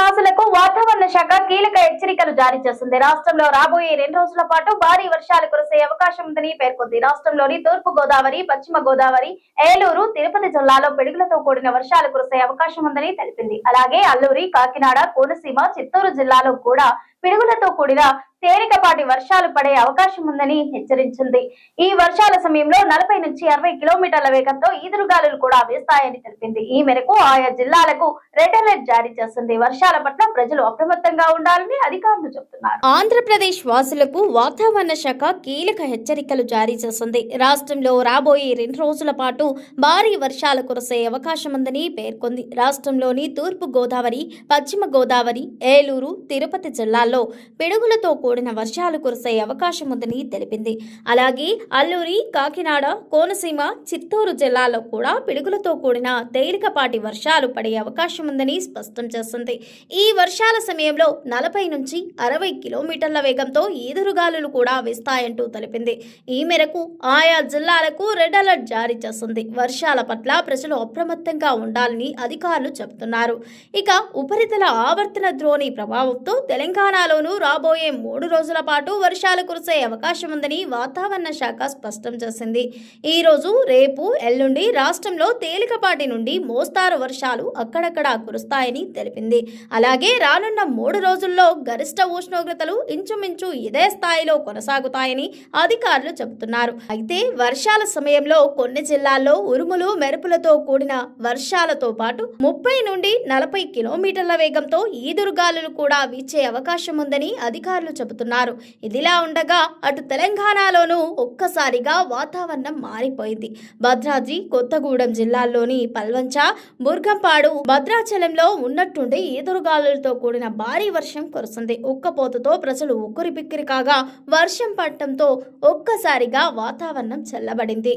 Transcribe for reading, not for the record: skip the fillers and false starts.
వాసులకు వాతావరణ శాఖ కీలక హెచ్చరికలు జారీ చేసింది. రాష్ట్రంలో రాబోయే 2 రోజుల పాటు భారీ వర్షాలు కురిసే అవకాశం ఉందని పేర్కొంది. రాష్ట్రంలోని తూర్పు గోదావరి, పశ్చిమ గోదావరి, ఏలూరు, తిరుపతి జిల్లాలో పిడుగులతో కూడిన వర్షాలు కురిసే అవకాశం ఉందని తెలిపింది. అలాగే అల్లూరి, కాకినాడ, కోనసీమ, చిత్తూరు జిల్లాలో కూడా పిడుగులతో కూడిన తేలికపాటి వర్షాలు పడే అవకాశం ఉందని హెచ్చరించింది. ఈ వర్షాల సమయంలో 40 నుంచి 60 కిలోమీటర్ల వేగంతో ఈదురుగాలులు కూడా వీస్తాయని తెలిపింది. ఈ మేరకు ఆయా జిల్లాలకు రెడ్ అలర్ట్ జారీ చేసింది. వర్షాల పట్ల ప్రజలు అప్రమత్తంగా ఉండాలని అధికారులు చెబుతున్నారు. ఆంధ్రప్రదేశ్ వాసులకు వాతావరణ శాఖ కీలక హెచ్చరికలు జారీ చేసింది. రాష్ట్రంలో రాబోయే 2 రోజుల పాటు భారీ వర్షాలు కురిసే అవకాశం ఉందని పేర్కొంది. రాష్ట్రంలోని తూర్పు గోదావరి, పశ్చిమ గోదావరి, ఏలూరు, తిరుపతి జిల్లాల్లో పిడుగులతో కూడిన వర్షాలు కురిసే అవకాశం ఉందని తెలిపింది. అలాగే అల్లూరి, కాకినాడ, కోనసీమ, చిత్తూరు జిల్లాలో కూడా పిడుగులతో కూడిన తేలికపాటి వర్షాలు పడే అవకాశం ఉందని స్పష్టం చేసింది. ఈ వర్షాల సమయంలో 40 నుంచి 60 కిలోమీటర్ల వేగంతో ఈదురుగాలులు కూడా వీస్తాయంటూ తెలిపింది. ఈ మేరకు ఆయా జిల్లాలకు రెడ్ అలర్ట్ జారీ చేసింది. వర్షాల పట్ల ప్రజలు అప్రమత్తంగా ఉండాలని అధికారులు చెబుతున్నారు. ఇక ఉపరితల ఆవర్తన ద్రోణి ప్రభావంతో తెలంగాణలోనూ రాబోయే 3 రోజుల పాటు వర్షాలు కురిసే అవకాశం ఉందని వాతావరణ శాఖ స్పష్టం చేసింది. ఈ రోజు, రేపు, ఎల్లుండి రాష్ట్రంలో తేలికపాటి నుండి మోస్తారు వర్షాలు అక్కడక్కడ కురుస్తాయని తెలిపింది. అలాగే రానున్న 3 రోజుల్లో గరిష్ట ఉష్ణోగ్రతలు ఇంచుమించు ఇదే స్థాయిలో కొనసాగుతాయని అధికారులు చెబుతున్నారు. అయితే వర్షాల సమయంలో కొన్ని జిల్లాల్లో ఉరుములు, మెరుపులతో కూడిన వర్షాలతో పాటు 30 నుండి 40 కిలోమీటర్ల వేగంతో ఈదురుగాలులు కూడా వీచే అవకాశం ఉందని అధికారులు చెబుతున్నారు. ఇదిలా ఉండగా అటు తెలంగాణలోనూ ఒక్కసారిగా వాతావరణం మారిపోయింది. భద్రాద్రి, కొత్తగూడెం జిల్లాల్లోని పల్వంచ, బుర్గంపాడు, భద్రాచలంలో ఉన్నట్టుండి ఈదురుగాలులతో కూడిన భారీ వర్షం కురిసింది. ఉక్కపోతతో ప్రజలు ఉక్కిరిబిక్కిరి కాగా వర్షం పడటంతో ఒక్కసారిగా వాతావరణం చల్లబడింది.